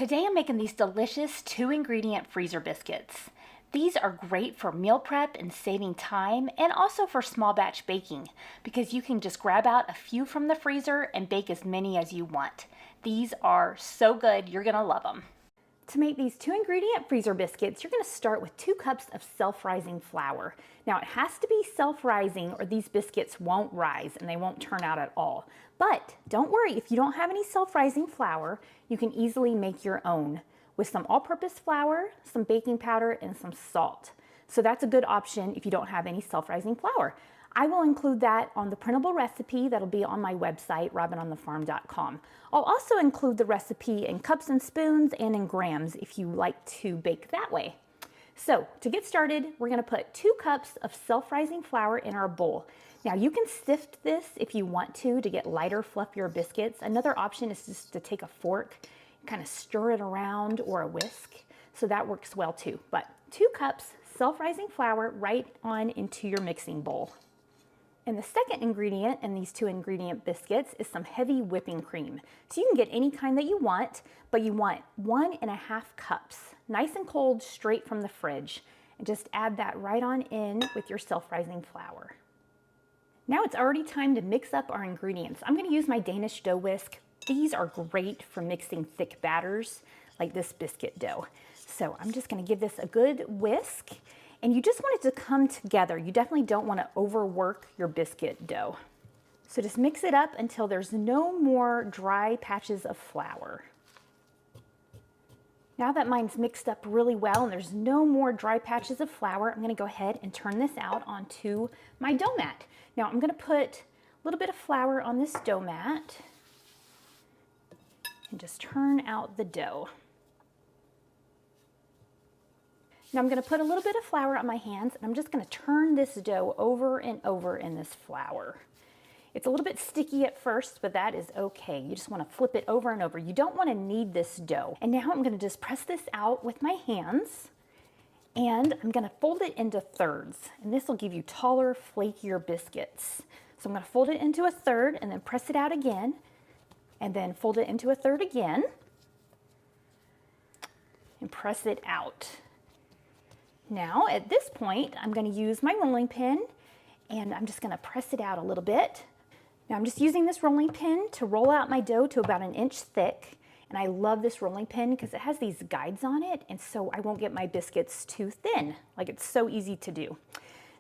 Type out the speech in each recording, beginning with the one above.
Today I'm making these delicious 2-ingredient freezer biscuits. These are great for meal prep and saving time, and also for small batch baking, because you can just grab out a few from the freezer and bake as many as you want. These are so good, you're gonna love them. To make these 2-ingredient freezer biscuits, you're gonna start with 2 cups of self-rising flour. Now it has to be self-rising or these biscuits won't rise and they won't turn out at all. But don't worry, if you don't have any self-rising flour, you can easily make your own with some all-purpose flour, some baking powder, and some salt. So that's a good option if you don't have any self-rising flour. I will include that on the printable recipe that'll be on my website, robinonthefarm.com. I'll also include the recipe in cups and spoons and in grams if you like to bake that way. So to get started, we're gonna put 2 cups of self-rising flour in our bowl. Now you can sift this if you want to get lighter, fluffier biscuits. Another option is just to take a fork, kind of stir it around, or a whisk. So that works well too. But 2 cups self-rising flour right on into your mixing bowl. And the second ingredient in these 2-ingredient biscuits is some heavy whipping cream. So you can get any kind that you want, but you want 1.5 cups, nice and cold, straight from the fridge. And just add that right on in with your self-rising flour. Now it's already time to mix up our ingredients. I'm gonna use my Danish dough whisk. These are great for mixing thick batters like this biscuit dough. So I'm just gonna give this a good whisk. And you just want it to come together. You definitely don't want to overwork your biscuit dough. So just mix it up until there's no more dry patches of flour. Now that mine's mixed up really well and there's no more dry patches of flour, I'm going to go ahead and turn this out onto my dough mat. Now I'm going to put a little bit of flour on this dough mat and just turn out the dough. Now I'm going to put a little bit of flour on my hands and I'm just going to turn this dough over and over in this flour. It's a little bit sticky at first, but that is okay. You just want to flip it over and over. You don't want to knead this dough. And now I'm going to just press this out with my hands and I'm going to fold it into thirds. And this will give you taller, flakier biscuits. So I'm going to fold it into a third and then press it out again and then fold it into a third again and press it out. Now, at this point, I'm going to use my rolling pin and I'm just going to press it out a little bit. Now, I'm just using this rolling pin to roll out my dough to about 1 inch thick. And I love this rolling pin because it has these guides on it, and so I won't get my biscuits too thin. Like, it's so easy to do.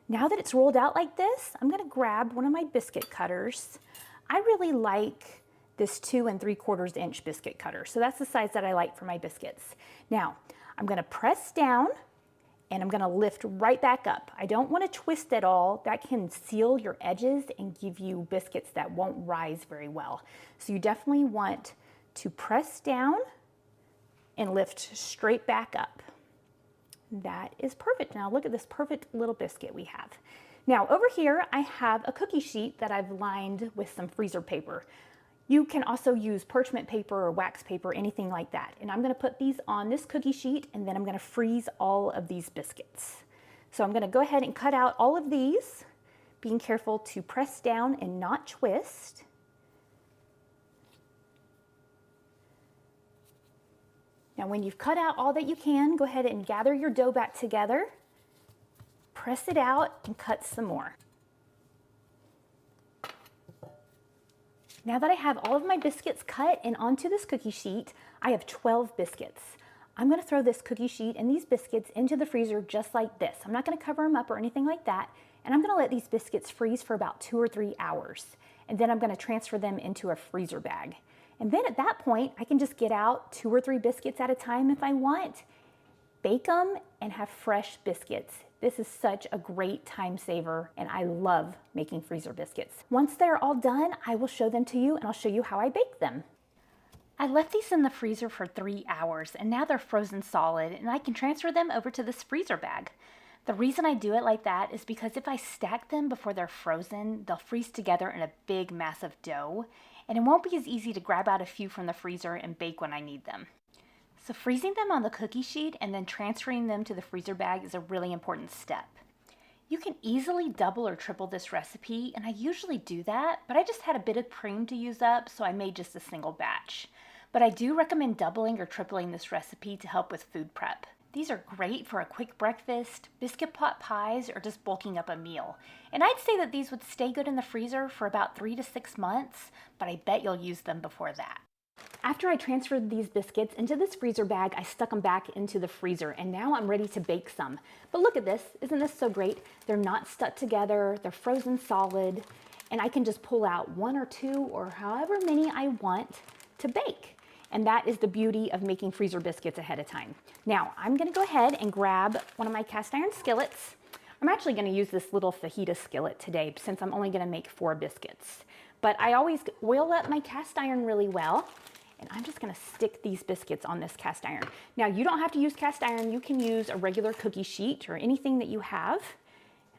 Now that it's rolled out like this, I'm going to grab one of my biscuit cutters. I really like this 2 3/4 inch biscuit cutter. So that's the size that I like for my biscuits. Now, I'm going to press down and I'm going to lift right back up. I don't want to twist at all. That can seal your edges and give you biscuits that won't rise very well. So you definitely want to press down and lift straight back up. That is perfect. Now look at this perfect little biscuit we have. Now over here I have a cookie sheet that I've lined with some freezer paper. You can also use parchment paper or wax paper, anything like that. And I'm going to put these on this cookie sheet and then I'm going to freeze all of these biscuits. So I'm going to go ahead and cut out all of these, being careful to press down and not twist. Now when you've cut out all that you can, go ahead and gather your dough back together, press it out and cut some more. Now that I have all of my biscuits cut and onto this cookie sheet, I have 12 biscuits. I'm going to throw this cookie sheet and these biscuits into the freezer just like this. I'm not going to cover them up or anything like that. And I'm going to let these biscuits freeze for about 2 or 3 hours. And then I'm going to transfer them into a freezer bag. And then at that point, I can just get out 2 or 3 biscuits at a time if I want, bake them, and have fresh biscuits. This is such a great time saver, and I love making freezer biscuits. Once they're all done, I will show them to you, and I'll show you how I bake them. I left these in the freezer for 3 hours, and now they're frozen solid, and I can transfer them over to this freezer bag. The reason I do it like that is because if I stack them before they're frozen, they'll freeze together in a big, massive dough, and it won't be as easy to grab out a few from the freezer and bake when I need them. So freezing them on the cookie sheet and then transferring them to the freezer bag is a really important step. You can easily double or triple this recipe, and I usually do that, but I just had a bit of cream to use up, so I made just a single batch. but I do recommend doubling or tripling this recipe to help with food prep. These are great for a quick breakfast, biscuit pot pies, or just bulking up a meal. And I'd say that these would stay good in the freezer for about 3 to 6 months, but I bet you'll use them before that. After I transferred these biscuits into this freezer bag, I stuck them back into the freezer, and now I'm ready to bake some. But look at this, isn't this so great? They're not stuck together, they're frozen solid, and I can just pull out 1 or 2 or however many I want to bake. And that is the beauty of making freezer biscuits ahead of time. Now, I'm gonna go ahead and grab one of my cast iron skillets. I'm actually gonna use this little fajita skillet today since I'm only gonna make 4 biscuits. But I always oil up my cast iron really well, and I'm just gonna stick these biscuits on this cast iron. Now, you don't have to use cast iron. You can use a regular cookie sheet or anything that you have.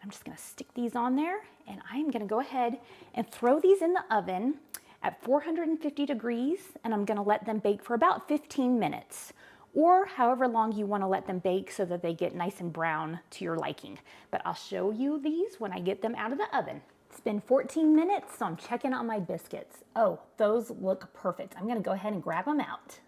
I'm just gonna stick these on there, and I'm gonna go ahead and throw these in the oven at 450 degrees, and I'm gonna let them bake for about 15 minutes, or however long you wanna let them bake so that they get nice and brown to your liking. But I'll show you these when I get them out of the oven. It's been 14 minutes, so I'm checking on my biscuits. Oh, those look perfect. I'm gonna go ahead and grab them out.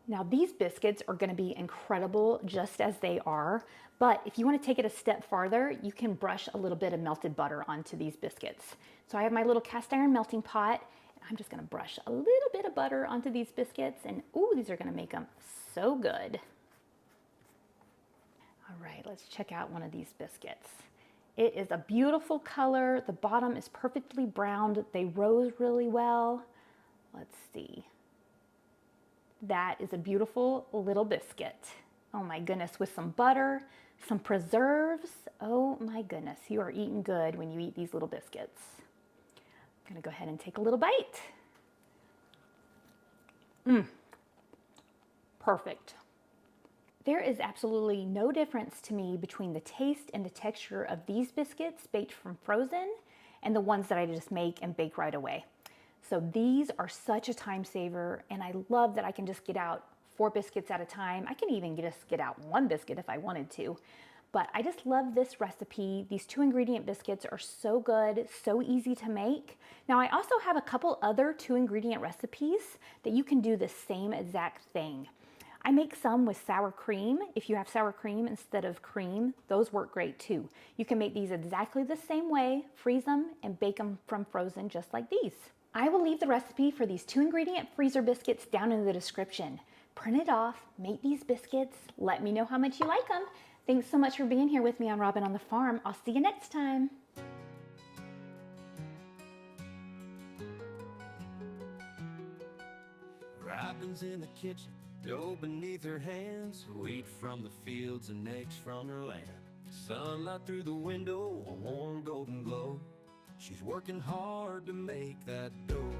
Now these biscuits are gonna be incredible just as they are, but if you wanna take it a step farther, you can brush a little bit of melted butter onto these biscuits. So I have my little cast iron melting pot. I'm just gonna brush a little bit of butter onto these biscuits, and ooh, these are gonna make them so good. All right, let's check out one of these biscuits. It is a beautiful color. The bottom is perfectly browned. They rose really well. Let's see. That is a beautiful little biscuit. Oh my goodness, with some butter, some preserves. Oh my goodness, you are eating good when you eat these little biscuits. I'm gonna go ahead and take a little bite. Perfect. There is absolutely no difference to me between the taste and the texture of these biscuits baked from frozen and the ones that I just make and bake right away. So these are such a time saver, and I love that I can just get out 4 biscuits at a time. I can even just get out 1 biscuit if I wanted to. But I just love this recipe. These 2 ingredient biscuits are so good, so easy to make. Now I also have a couple other 2 ingredient recipes that you can do the same exact thing. I make some with sour cream. If you have sour cream instead of cream, those work great too. You can make these exactly the same way, freeze them, and bake them from frozen just like these. I will leave the recipe for these 2 ingredient freezer biscuits down in the description. Print it off, make these biscuits, let me know how much you like them. Thanks so much for being here with me on Robin on the Farm. I'll see you next time. Robin's in the kitchen, dough beneath her hands, wheat from the fields and eggs from her land. Sunlight through the window, a warm golden glow. She's working hard to make that dough.